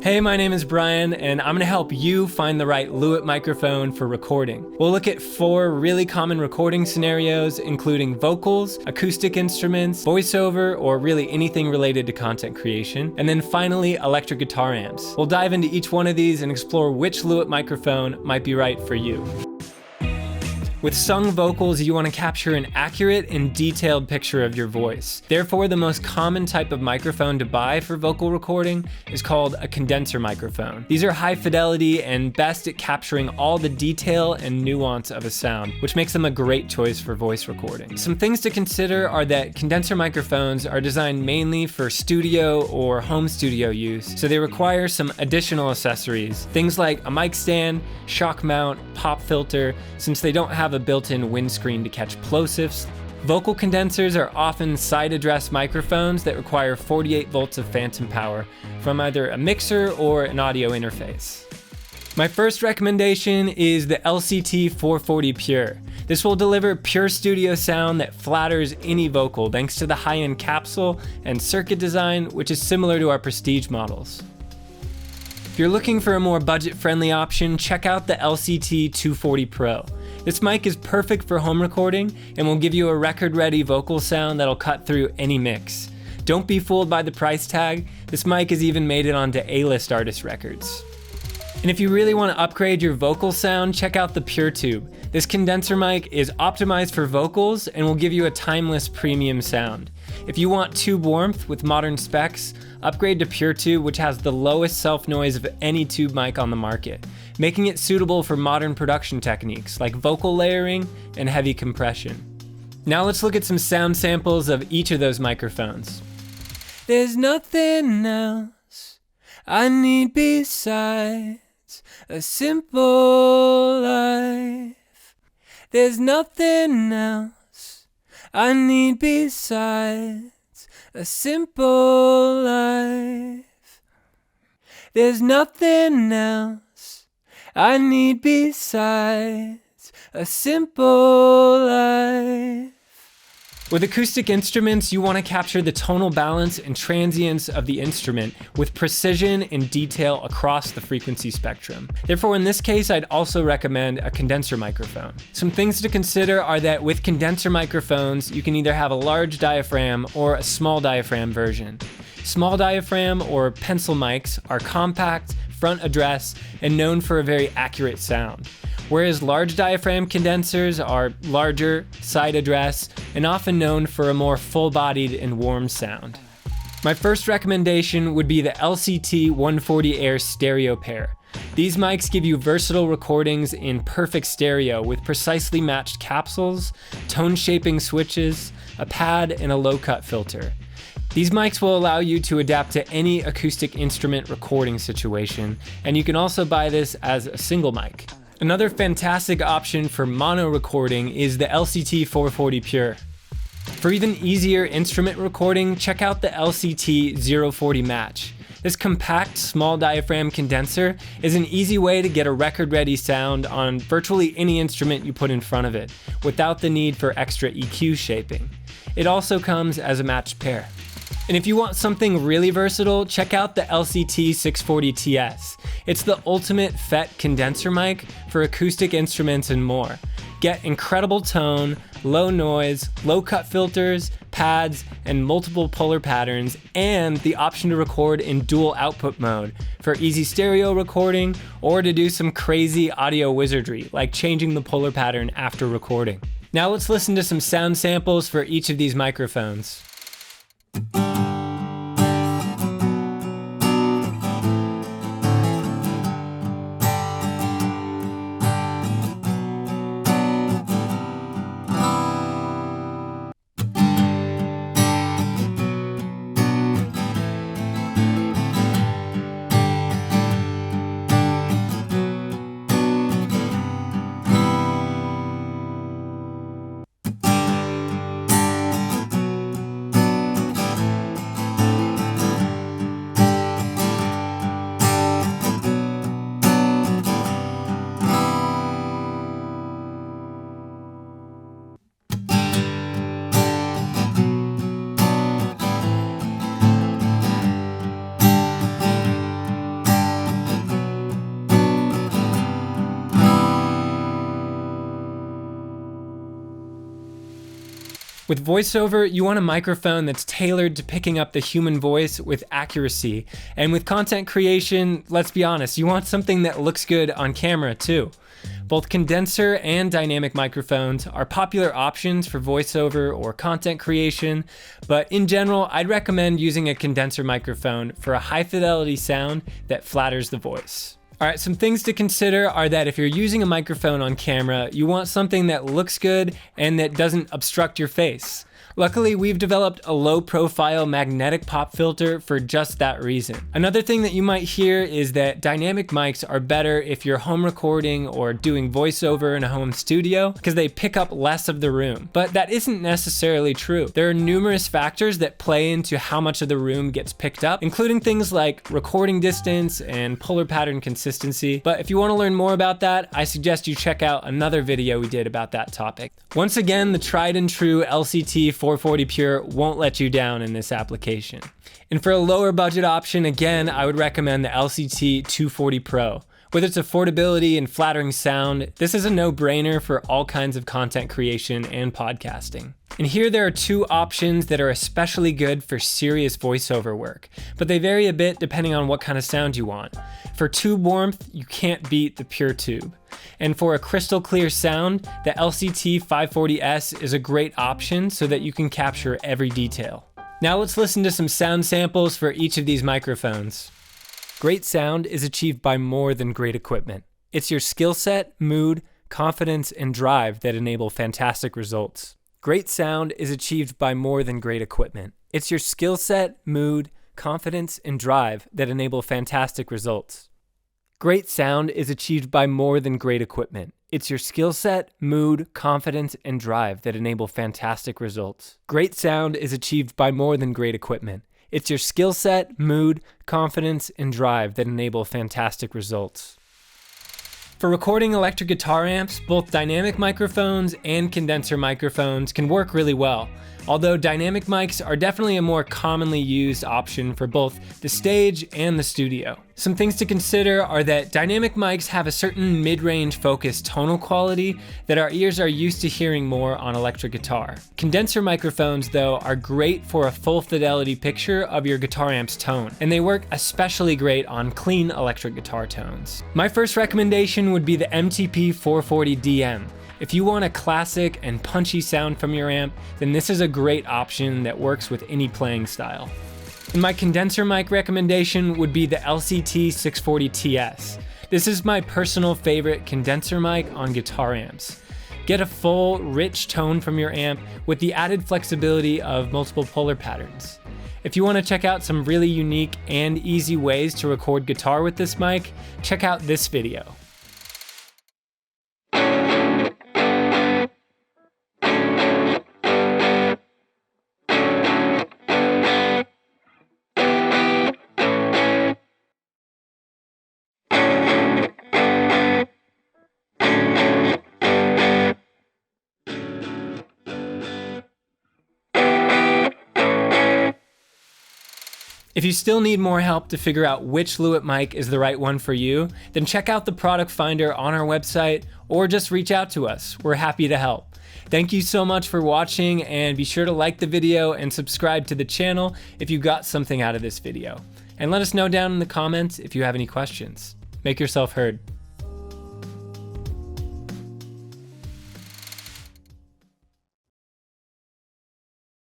Hey, my name is Brian, and I'm gonna help you find the right Lewitt microphone for recording. We'll look at 4 really common recording scenarios, including vocals, acoustic instruments, voiceover, or really anything related to content creation, and then finally, electric guitar amps. We'll dive into each one of these and explore which Lewitt microphone might be right for you. With sung vocals, you want to capture an accurate and detailed picture of your voice. Therefore, the most common type of microphone to buy for vocal recording is called a condenser microphone. These are high fidelity and best at capturing all the detail and nuance of a sound, which makes them a great choice for voice recording. Some things to consider are that condenser microphones are designed mainly for studio or home studio use, so they require some additional accessories. Things like a mic stand, shock mount, pop filter, since they don't have a built-in windscreen to catch plosives. Vocal condensers are often side address microphones that require 48 volts of phantom power from either a mixer or an audio interface. My first recommendation is the LCT 440 Pure. This will deliver pure studio sound that flatters any vocal thanks to the high-end capsule and circuit design, which is similar to our Prestige models. If you're looking for a more budget-friendly option, check out the LCT 240 Pro. This mic is perfect for home recording and will give you a record-ready vocal sound that'll cut through any mix. Don't be fooled by the price tag. This mic has even made it onto A-list artist records. And if you really want to upgrade your vocal sound, check out the PureTube. This condenser mic is optimized for vocals and will give you a timeless premium sound. If you want tube warmth with modern specs, upgrade to PureTube, which has the lowest self-noise of any tube mic on the market, making it suitable for modern production techniques like vocal layering and heavy compression. Now let's look at some sound samples of each of those microphones. There's nothing else I need besides a simple life. There's nothing else I need besides a simple life. There's nothing else I need besides a simple life. With acoustic instruments, you want to capture the tonal balance and transients of the instrument with precision and detail across the frequency spectrum. Therefore, in this case, I'd also recommend a condenser microphone. Some things to consider are that with condenser microphones, you can either have a large diaphragm or a small diaphragm version. Small diaphragm or pencil mics are compact, front address, and known for a very accurate sound. Whereas large diaphragm condensers are larger, side address, and often known for a more full-bodied and warm sound. My first recommendation would be the LCT 140 Air stereo pair. These mics give you versatile recordings in perfect stereo with precisely matched capsules, tone shaping switches, a pad, and a low-cut filter. These mics will allow you to adapt to any acoustic instrument recording situation, and you can also buy this as a single mic. Another fantastic option for mono recording is the LCT 440 Pure. For even easier instrument recording, check out the LCT 040 Match. This compact, small diaphragm condenser is an easy way to get a record-ready sound on virtually any instrument you put in front of it, without the need for extra EQ shaping. It also comes as a matched pair. And if you want something really versatile, check out the LCT 640 TS. It's the ultimate FET condenser mic for acoustic instruments and more. Get incredible tone, low noise, low cut filters, pads, and multiple polar patterns, and the option to record in dual output mode for easy stereo recording or to do some crazy audio wizardry like changing the polar pattern after recording. Now let's listen to some sound samples for each of these microphones. With voiceover, you want a microphone that's tailored to picking up the human voice with accuracy. And with content creation, let's be honest, you want something that looks good on camera too. Both condenser and dynamic microphones are popular options for voiceover or content creation, but in general, I'd recommend using a condenser microphone for a high fidelity sound that flatters the voice. All right, some things to consider are that if you're using a microphone on camera, you want something that looks good and that doesn't obstruct your face. Luckily, we've developed a low profile magnetic pop filter for just that reason. Another thing that you might hear is that dynamic mics are better if you're home recording or doing voiceover in a home studio because they pick up less of the room. But that isn't necessarily true. There are numerous factors that play into how much of the room gets picked up, including things like recording distance and polar pattern consistency. But if you want to learn more about that, I suggest you check out another video we did about that topic. Once again, the tried and true LCT 440 Pure won't let you down in this application. And for a lower budget option, again, I would recommend the LCT 240 Pro. With its affordability and flattering sound, this is a no-brainer for all kinds of content creation and podcasting. And here there are two options that are especially good for serious voiceover work, but they vary a bit depending on what kind of sound you want. For tube warmth, you can't beat the Pure Tube. And for a crystal clear sound, the LCT 540S is a great option so that you can capture every detail. Now let's listen to some sound samples for each of these microphones. Great sound is achieved by more than great equipment. It's your skill set, mood, confidence, and drive that enable fantastic results. Great sound is achieved by more than great equipment. It's your skill set, mood, confidence, and drive that enable fantastic results. Great sound is achieved by more than great equipment. It's your skill set, mood, confidence, and drive that enable fantastic results. Great sound is achieved by more than great equipment. It's your skill set, mood, confidence, and drive that enable fantastic results. For recording electric guitar amps, both dynamic microphones and condenser microphones can work really well, although dynamic mics are definitely a more commonly used option for both the stage and the studio. Some things to consider are that dynamic mics have a certain mid-range focused tonal quality that our ears are used to hearing more on electric guitar. Condenser microphones, though, are great for a full fidelity picture of your guitar amp's tone, and they work especially great on clean electric guitar tones. My first recommendation would be the MTP 440 DM. If you want a classic and punchy sound from your amp, then this is a great option that works with any playing style. And my condenser mic recommendation would be the LCT 640 TS. This is my personal favorite condenser mic on guitar amps. Get a full, rich tone from your amp with the added flexibility of multiple polar patterns. If you want to check out some really unique and easy ways to record guitar with this mic, check out this video. If you still need more help to figure out which Lewitt mic is the right one for you, then check out the product finder on our website or just reach out to us. We're happy to help. Thank you so much for watching, and be sure to like the video and subscribe to the channel if you got something out of this video. And let us know down in the comments if you have any questions. Make yourself heard.